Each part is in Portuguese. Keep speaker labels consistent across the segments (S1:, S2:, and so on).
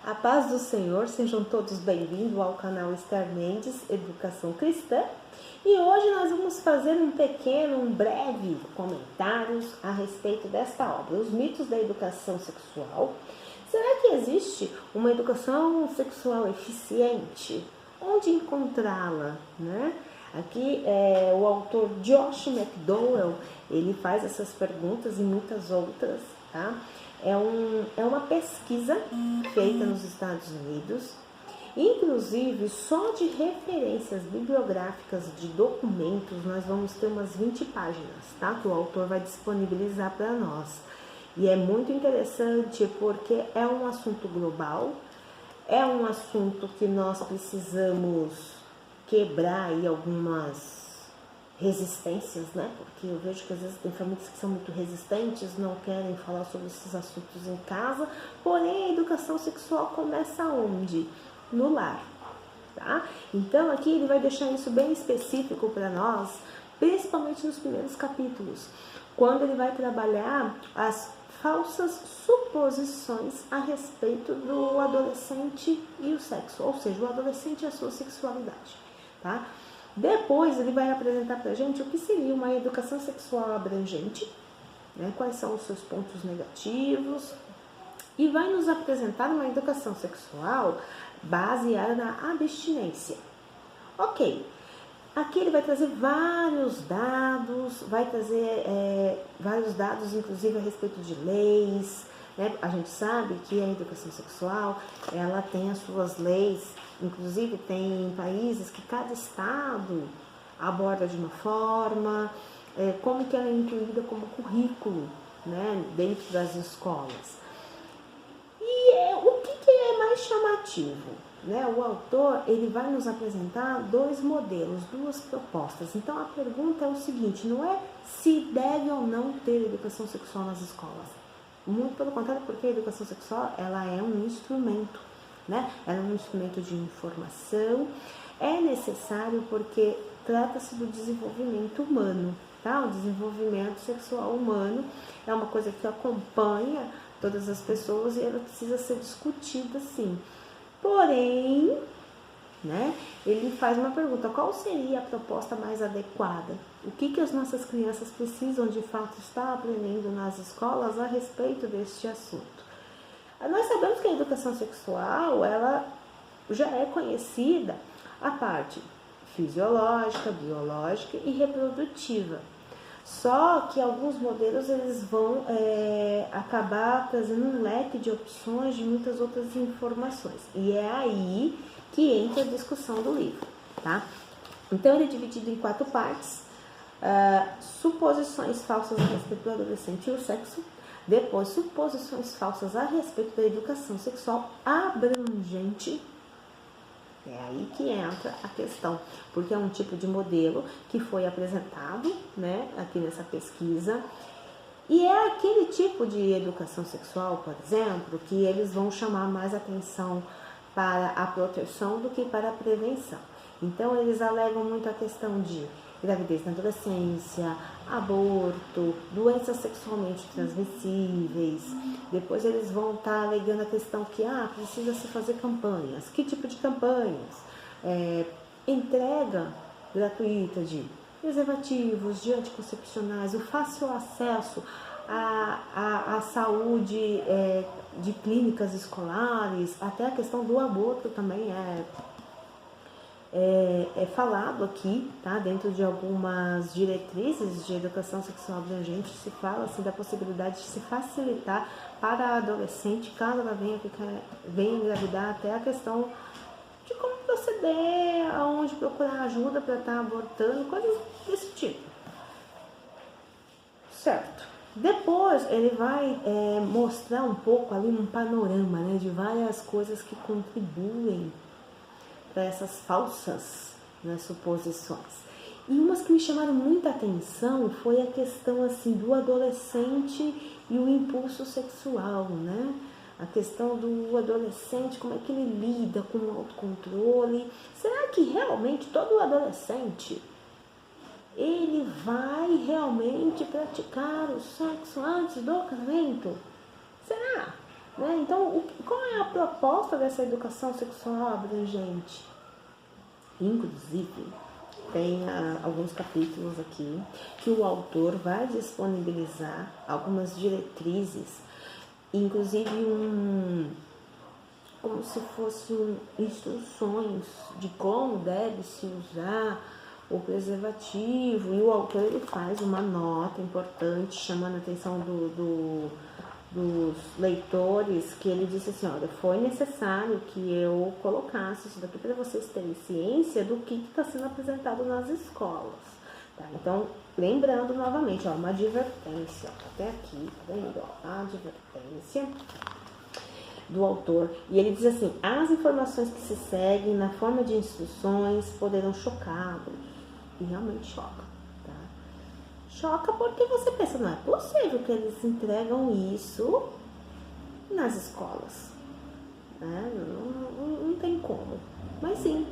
S1: A paz do Senhor, sejam todos bem-vindos ao canal Esther Mendes, Educação Cristã. E hoje nós vamos fazer um breve comentários a respeito desta obra, Os Mitos da Educação Sexual. Será que existe uma educação sexual eficiente? Onde encontrá-la, né? Aqui o autor Josh McDowell, ele faz essas perguntas e muitas outras, tá? É uma pesquisa feita nos Estados Unidos, inclusive só de referências bibliográficas de documentos nós vamos ter umas 20 páginas, tá? Que o autor vai disponibilizar para nós. E é muito interessante porque é um assunto global, é um assunto que nós precisamos quebrar aí algumas resistências, né? Porque eu vejo que às vezes tem famílias que são muito resistentes, não querem falar sobre esses assuntos em casa, porém a educação sexual começa onde? No lar, tá? Então aqui ele vai deixar isso bem específico para nós, principalmente nos primeiros capítulos, quando ele vai trabalhar as falsas suposições a respeito do adolescente e o sexo, ou seja, o adolescente e a sua sexualidade, tá? Depois ele vai apresentar para a gente o que seria uma educação sexual abrangente, né? Quais são os seus pontos negativos, e vai nos apresentar uma educação sexual baseada na abstinência. Ok, aqui ele vai trazer vários dados, inclusive a respeito de leis, né? A gente sabe que a educação sexual, ela tem as suas leis, inclusive tem países que cada estado aborda de uma forma, como que ela é incluída como currículo, né, dentro das escolas. E o que é mais chamativo? Né? O autor ele vai nos apresentar dois modelos, duas propostas. Então a pergunta é o seguinte, não é se deve ou não ter educação sexual nas escolas. Muito pelo contrário, porque a educação sexual ela é um instrumento, né? Ela é um instrumento de informação, é necessário porque trata-se do desenvolvimento humano, tá? O desenvolvimento sexual humano é uma coisa que acompanha todas as pessoas e ela precisa ser discutida sim. Porém, né, ele faz uma pergunta, qual seria a proposta mais adequada? O que as nossas crianças precisam de fato estar aprendendo nas escolas a respeito deste assunto? Nós sabemos que a educação sexual, ela já é conhecida a parte fisiológica, biológica e reprodutiva. Só que alguns modelos eles vão acabar trazendo um leque de opções de muitas outras informações. E é aí que entra a discussão do livro, tá? Então ele é dividido em 4 partes. Suposições falsas a respeito do adolescente e o sexo. Depois, suposições falsas a respeito da educação sexual abrangente. É aí que entra a questão, porque é um tipo de modelo que foi apresentado, né, aqui nessa pesquisa. E é aquele tipo de educação sexual, por exemplo, que eles vão chamar mais atenção para a proteção do que para a prevenção. Então, eles alegam muito a questão de gravidez na adolescência, aborto, doenças sexualmente transmissíveis. Depois eles vão estar alegando a questão que precisa se fazer campanhas. Que tipo de campanhas? Entrega gratuita de preservativos, de anticoncepcionais, o fácil acesso à saúde de clínicas escolares, até a questão do aborto também é falado aqui, tá? Dentro de algumas diretrizes de educação sexual abrangente, se fala assim, da possibilidade de se facilitar para a adolescente, caso ela venha engravidar, até a questão de como proceder, aonde procurar ajuda para estar abortando, coisas desse tipo. Certo. Depois ele vai mostrar um pouco ali um panorama, né, de várias coisas que contribuem para essas falsas, né, suposições. E umas que me chamaram muita atenção foi a questão assim do adolescente e o impulso sexual, né? A questão do adolescente, como é que ele lida com o autocontrole. Será que realmente todo adolescente ele vai realmente praticar o sexo antes do casamento? Será? Né? Então, qual é a proposta dessa educação sexual abrangente. Inclusive, tem alguns capítulos aqui que o autor vai disponibilizar algumas diretrizes, inclusive como se fossem instruções de como deve se usar o preservativo, e o autor ele faz uma nota importante chamando a atenção dos leitores, que ele disse assim, olha, foi necessário que eu colocasse isso daqui para vocês terem ciência do que está sendo apresentado nas escolas. Tá? Então, lembrando novamente, ó, uma advertência, até aqui, tá vendo? Ó, a advertência do autor, e ele diz assim, as informações que se seguem na forma de instruções poderão chocá-los, e realmente choca, tá? Choca porque você pensa, não é possível que eles entregam isso nas escolas, né? Não tem como, mas sim.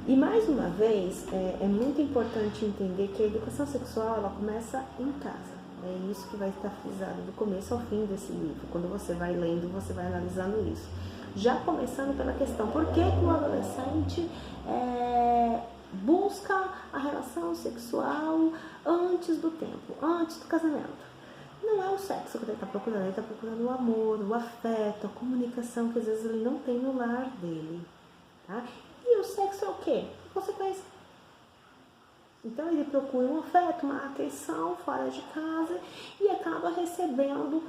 S1: E mais uma vez, é muito importante entender que a educação sexual, ela começa em casa. É isso que vai estar frisado do começo ao fim desse livro. Quando você vai lendo, você vai analisando isso. Já começando pela questão, por que o adolescente busca a relação sexual antes do tempo, antes do casamento? Não é o sexo que ele está procurando o amor, o afeto, a comunicação que às vezes ele não tem no lar dele. Tá? E o sexo é o quê? Consequência. Então ele procura um afeto, uma atenção fora de casa e acaba recebendo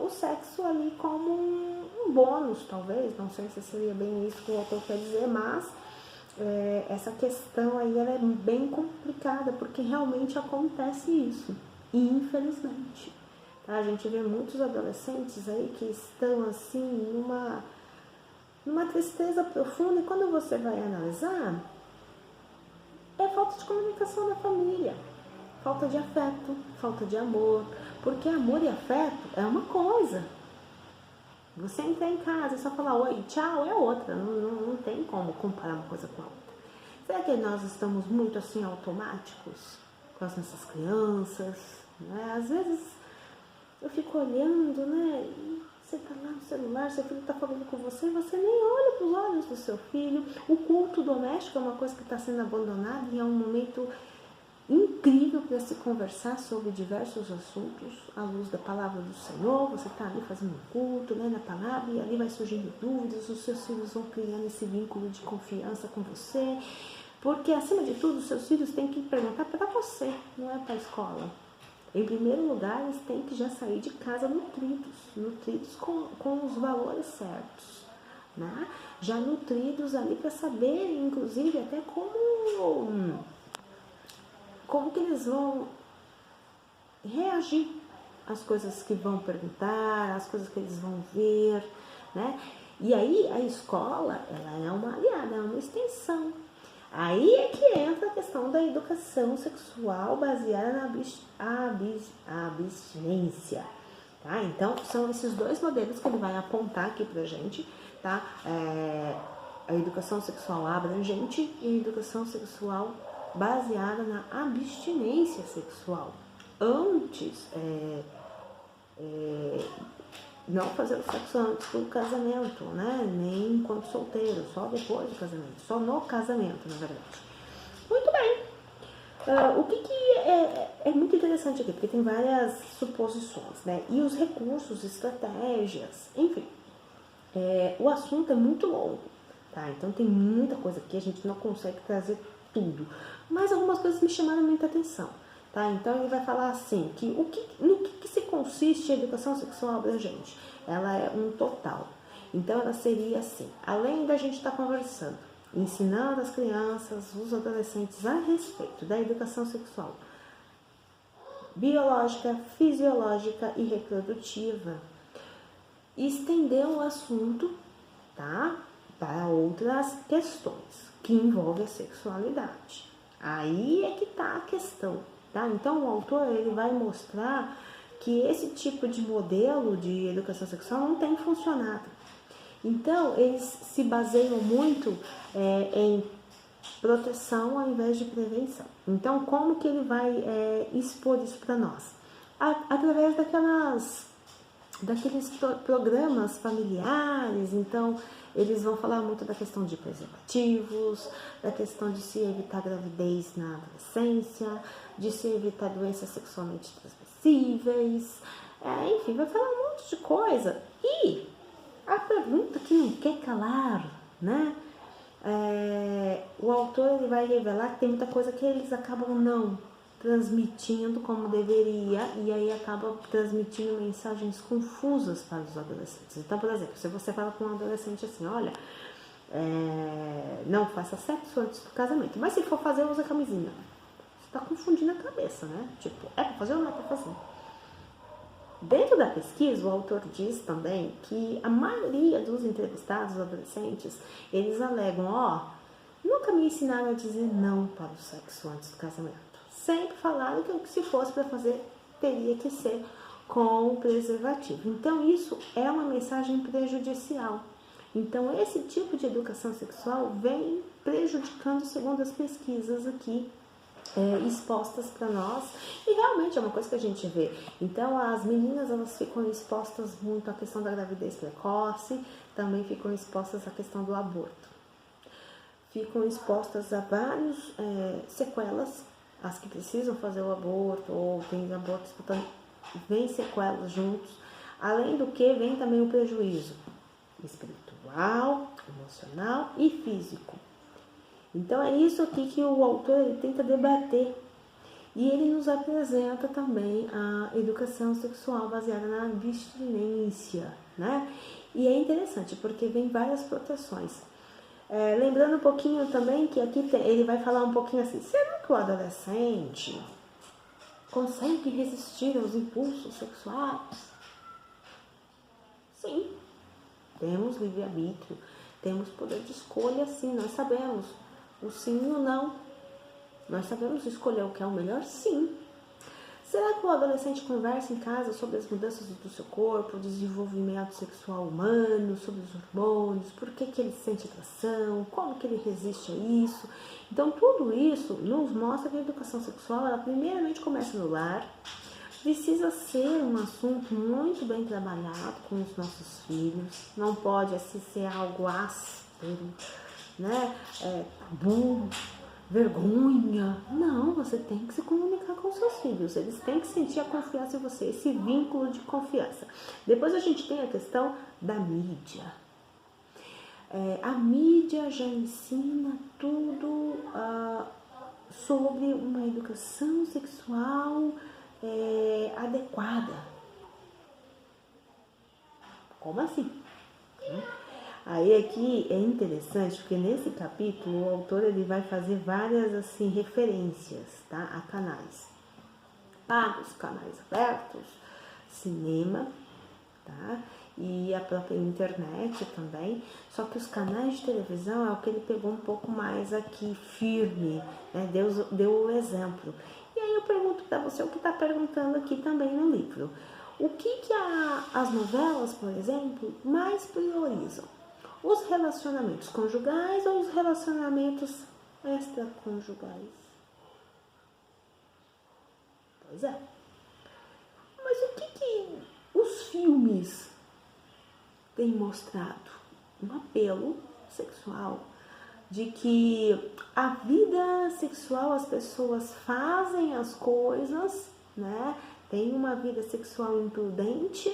S1: o sexo ali como um bônus, talvez. Não sei se seria bem isso que o autor quer dizer, mas essa questão aí ela é bem complicada, porque realmente acontece isso, infelizmente. Tá? A gente vê muitos adolescentes aí que estão assim numa tristeza profunda, e quando você vai analisar, é falta de comunicação na família, falta de afeto, falta de amor, porque amor e afeto é uma coisa. Você entrar em casa e só falar oi, tchau, é outra, não tem como comparar uma coisa com a outra. Será que nós estamos muito assim automáticos com as nossas crianças? Né? Às vezes eu fico olhando, né? E você tá lá no celular, seu filho tá falando com você, você nem olha para os olhos do seu filho. O culto doméstico é uma coisa que está sendo abandonada e é um momento incrível para se conversar sobre diversos assuntos à luz da palavra do Senhor. Você está ali fazendo um culto, né, na palavra, e ali vai surgindo dúvidas, os seus filhos vão criando esse vínculo de confiança com você, porque acima de tudo os seus filhos têm que perguntar para você, não é para a escola. Em primeiro lugar, eles têm que já sair de casa nutridos com os valores certos, né? Já nutridos ali para saber, inclusive, até como que eles vão reagir às coisas que vão perguntar, às coisas que eles vão ver, né? E aí a escola, ela é uma aliada, é uma extensão. Aí é que entra a questão da educação sexual baseada na abstinência, tá? Então, são esses dois modelos que ele vai apontar aqui pra gente, tá? A educação sexual abrangente e a educação sexual baseada na abstinência sexual. Antes, não fazer o sexo antes do casamento, né? Nem enquanto solteiro, só depois do casamento, só no casamento, na verdade. Muito bem. O que é muito interessante aqui, porque tem várias suposições, né? E os recursos, estratégias, enfim. O assunto é muito longo, tá? Então tem muita coisa aqui, a gente não consegue trazer tudo. Mas algumas coisas me chamaram muita atenção. Tá? Então ele vai falar assim, no que se consiste a educação sexual abrangente? Ela é um total. Então ela seria assim, além da gente estar conversando, ensinando as crianças, os adolescentes a respeito da educação sexual biológica, fisiológica e reprodutiva, estender o assunto, tá, para outras questões que envolvem a sexualidade. Aí é que está a questão. Tá? Então, o autor ele vai mostrar que esse tipo de modelo de educação sexual não tem funcionado. Então, eles se baseiam muito em proteção ao invés de prevenção. Então, como que ele vai expor isso para nós? Através daquelas daqueles programas familiares. Então eles vão falar muito da questão de preservativos, da questão de se evitar gravidez na adolescência, de se evitar doenças sexualmente transmissíveis, enfim, vai falar um monte de coisa. E a pergunta que não quer calar, né? O autor ele vai revelar que tem muita coisa que eles acabam não transmitindo como deveria, e aí acaba transmitindo mensagens confusas para os adolescentes. Então, por exemplo, se você fala com um adolescente assim, olha, não faça sexo antes do casamento, mas se for fazer, usa camisinha. Você está confundindo a cabeça, né? Tipo, é para fazer ou não é para fazer? Dentro da pesquisa, o autor diz também que a maioria dos entrevistados adolescentes, eles alegam, nunca me ensinaram a dizer não para o sexo antes do casamento. Sempre falaram que se fosse para fazer, teria que ser com o preservativo. Então, isso é uma mensagem prejudicial. Então, esse tipo de educação sexual vem prejudicando, segundo as pesquisas aqui expostas para nós, e realmente é uma coisa que a gente vê. Então, as meninas, elas ficam expostas muito à questão da gravidez precoce, também ficam expostas à questão do aborto. Ficam expostas a várias sequelas, as que precisam fazer o aborto, ou tem abortos, portanto, vem sequelas juntos. Além do que, vem também o prejuízo espiritual, emocional e físico. Então, é isso aqui que o autor ele tenta debater. E ele nos apresenta também a educação sexual baseada na abstinência, né? E é interessante, porque vem várias proteções. Lembrando um pouquinho também que aqui ele vai falar um pouquinho assim, será que o adolescente consegue resistir aos impulsos sexuais? Sim, temos livre-arbítrio, temos poder de escolha, sim, nós sabemos o sim e o não. Nós sabemos escolher o que é o melhor, sim. Será que o adolescente conversa em casa sobre as mudanças do seu corpo, o desenvolvimento sexual humano, sobre os hormônios, por que ele sente atração, como que ele resiste a isso? Então, tudo isso nos mostra que a educação sexual, ela primeiramente começa no lar, precisa ser um assunto muito bem trabalhado com os nossos filhos, não pode assim ser algo áspero, né? Tabu, vergonha. Não, você tem que se comunicar com seus filhos. Eles têm que sentir a confiança em você, esse vínculo de confiança. Depois a gente tem a questão da mídia. A mídia já ensina tudo sobre uma educação sexual adequada. Como assim? Aí aqui é interessante porque nesse capítulo o autor ele vai fazer várias assim referências, tá, a canais pagos, canais abertos, cinema, tá, e a própria internet também. Só que os canais de televisão é o que ele pegou um pouco mais aqui firme, né? Deu o exemplo. E aí eu pergunto para você o que está perguntando aqui também no livro. O que as novelas, por exemplo, mais priorizam? Os relacionamentos conjugais ou os relacionamentos extraconjugais? Pois é. Mas o que os filmes têm mostrado? Um apelo sexual de que a vida sexual, as pessoas fazem as coisas, né? Tem uma vida sexual imprudente,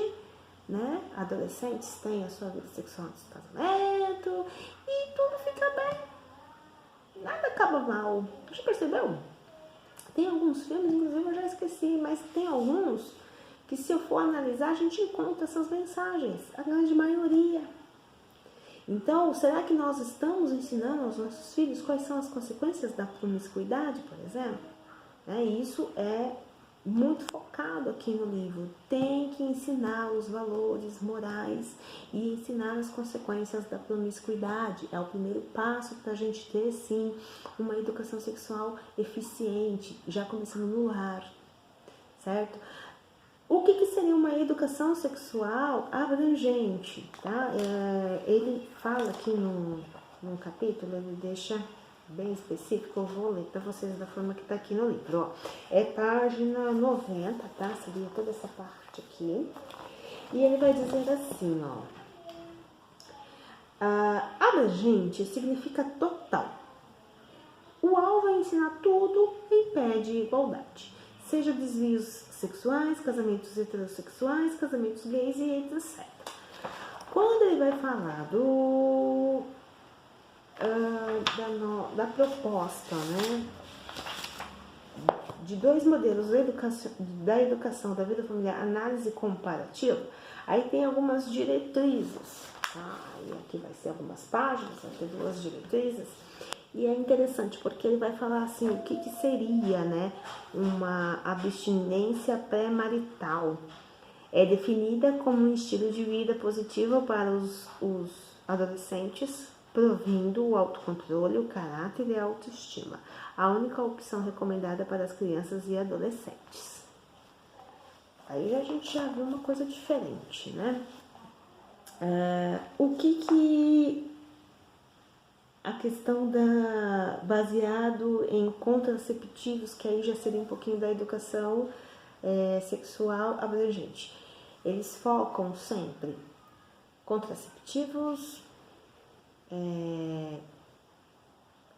S1: né? Adolescentes têm a sua vida sexual antes do casamento e tudo fica bem. Nada acaba mal. Já percebeu? Tem alguns filmes, inclusive eu já esqueci, mas tem alguns que se eu for analisar a gente encontra essas mensagens, a grande maioria. Então, será que nós estamos ensinando aos nossos filhos quais são as consequências da promiscuidade, por exemplo? Isso é muito focado aqui no livro. Tem que ensinar os valores morais e ensinar as consequências da promiscuidade. É o primeiro passo para a gente ter, sim, uma educação sexual eficiente, já começando no lar, certo? O que seria uma educação sexual abrangente, tá? Ele fala aqui num capítulo, ele deixa bem específico, eu vou ler para vocês da forma que está aqui no livro. É página 90, tá? Seria toda essa parte aqui. E ele vai dizer assim, ó. Abrangente significa total. O alvo é ensinar tudo em pé de igualdade. Seja desvios sexuais, casamentos heterossexuais, casamentos gays e etc. Quando ele vai falar da proposta, né, de dois modelos da educação da vida familiar, análise comparativa, aí tem algumas diretrizes, tá? E aqui vai ser algumas páginas, vai ter 2 diretrizes, e é interessante porque ele vai falar assim, o que seria, né, uma abstinência pré-marital. É definida como um estilo de vida positivo para os adolescentes, provindo o autocontrole, o caráter e a autoestima. A única opção recomendada para as crianças e adolescentes. Aí a gente já viu uma coisa diferente, né? O que a questão baseado em contraceptivos, que aí já seria um pouquinho da educação sexual abrangente. Eles focam sempre contraceptivos,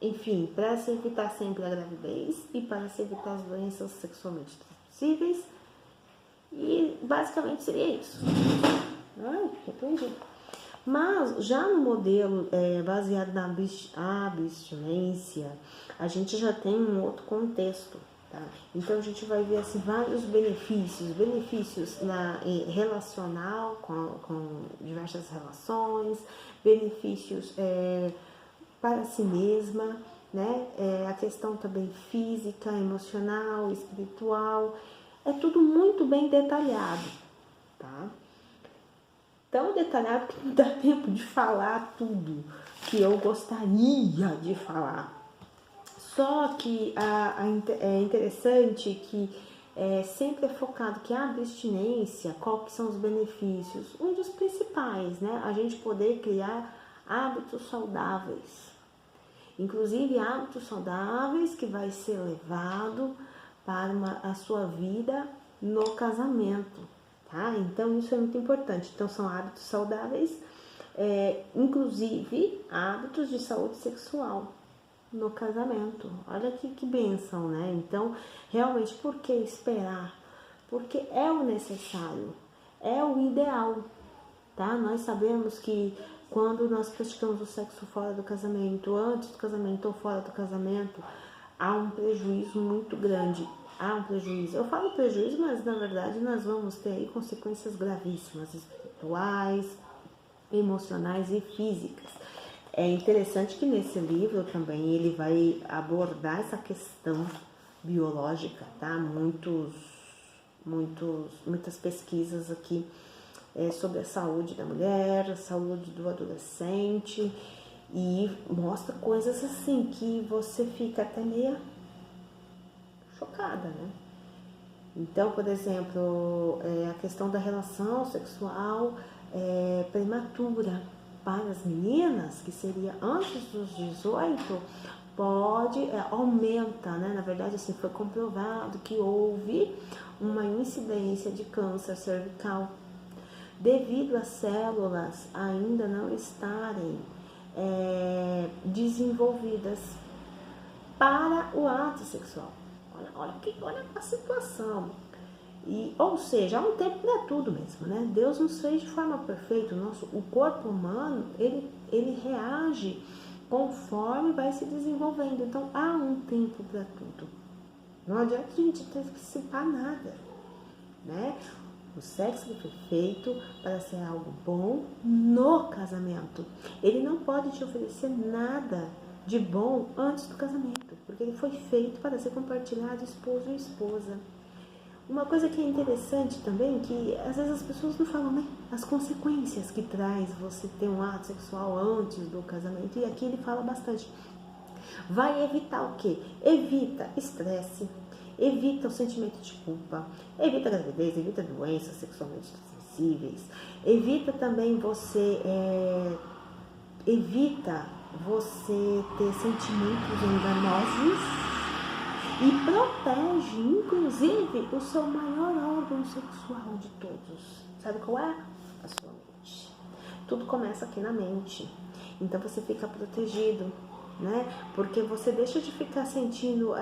S1: enfim, para se evitar sempre a gravidez e para se evitar as doenças sexualmente transmissíveis. E basicamente seria isso. Entendi. Mas já no modelo baseado na abstinência, a gente já tem um outro contexto. Tá? Então a gente vai ver assim, vários benefícios relacional com diversas relações, benefícios para si mesma, né? A questão também física, emocional, espiritual, é tudo muito bem detalhado, tá? Tão detalhado que não dá tempo de falar tudo que eu gostaria de falar. Só que é interessante que sempre é focado que a abstinência, qual que são os benefícios? Um dos principais, né? A gente poder criar hábitos saudáveis. Inclusive hábitos saudáveis que vai ser levado para a sua vida no casamento, tá? Então isso é muito importante. Então são hábitos saudáveis, inclusive hábitos de saúde sexual no casamento. Olha que bênção, né? Então, realmente, por que esperar? Porque é o necessário, é o ideal, tá? Nós sabemos que quando nós praticamos o sexo fora do casamento, antes do casamento ou fora do casamento, há um prejuízo muito grande. Há um prejuízo. Eu falo prejuízo, mas na verdade nós vamos ter aí consequências gravíssimas, espirituais, emocionais e físicas. É interessante que nesse livro também ele vai abordar essa questão biológica, tá? Muitas pesquisas aqui sobre a saúde da mulher, a saúde do adolescente, e mostra coisas assim que você fica até meio chocada, né? Então, por exemplo, a questão da relação sexual prematura para as meninas, que seria antes dos 18, aumenta, né? Na verdade, assim, foi comprovado que houve uma incidência de câncer cervical devido às células ainda não estarem desenvolvidas para o ato sexual. Olha a situação. Ou seja, há um tempo para tudo mesmo, né? Deus nos fez de forma perfeita. O corpo humano, ele reage conforme vai se desenvolvendo. Então, há um tempo para tudo. Não adianta a gente antecipar nada, né? O sexo foi feito para ser algo bom no casamento. Ele não pode te oferecer nada de bom antes do casamento, porque ele foi feito para ser compartilhado esposo e esposa. Uma coisa que é interessante também, que às vezes as pessoas não falam, né? As consequências que traz você ter um ato sexual antes do casamento. E aqui ele fala bastante. Vai evitar o quê? Evita estresse, evita o sentimento de culpa, evita gravidez, evita doenças sexualmente transmissíveis, evita também evita você ter sentimentos enganosos e protege, inclusive, o seu maior órgão sexual de todos. Sabe qual é? A sua mente. Tudo começa aqui na mente. Então você fica protegido, né? Porque você deixa de ficar sentindo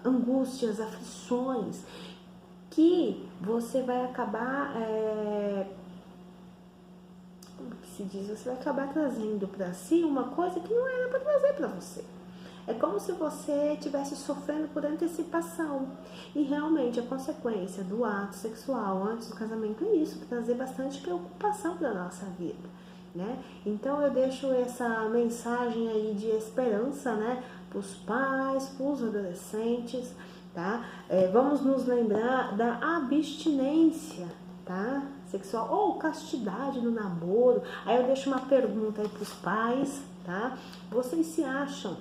S1: angústias, aflições, que você vai acabar, como que se diz? Você vai acabar trazendo para si uma coisa que não era para trazer para você. É como se você estivesse sofrendo por antecipação. E realmente a consequência do ato sexual antes do casamento é isso, trazer bastante preocupação para a nossa vida, né? Então eu deixo essa mensagem aí de esperança, né, para os pais, para os adolescentes, tá? Vamos nos lembrar da abstinência, tá? Sexual ou castidade no namoro. Aí eu deixo uma pergunta aí para os pais, tá? Vocês se acham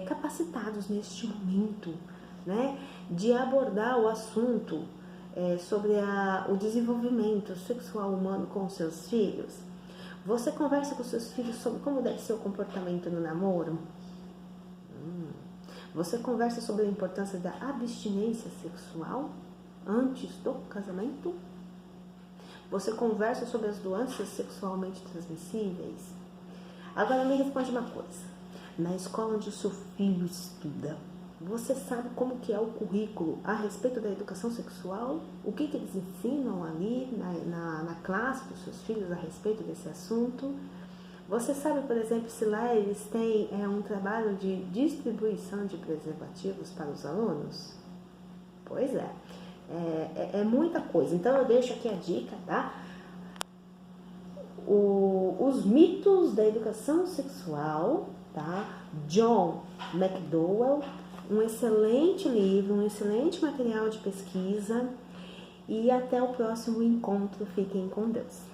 S1: capacitados neste momento, né, de abordar o assunto sobre o desenvolvimento sexual humano com os seus filhos? Você conversa com seus filhos sobre como deve ser o comportamento no namoro? Você conversa sobre a importância da abstinência sexual antes do casamento? Você conversa sobre as doenças sexualmente transmissíveis? Agora me responde uma coisa. Na escola onde o seu filho estuda, você sabe como que é o currículo a respeito da educação sexual? O que eles ensinam ali na classe dos seus filhos a respeito desse assunto? Você sabe, por exemplo, se lá eles têm um trabalho de distribuição de preservativos para os alunos? Pois é muita coisa. Então eu deixo aqui a dica, tá? Os mitos da educação sexual, tá? John McDowell, um excelente livro, um excelente material de pesquisa. E até o próximo encontro. Fiquem com Deus.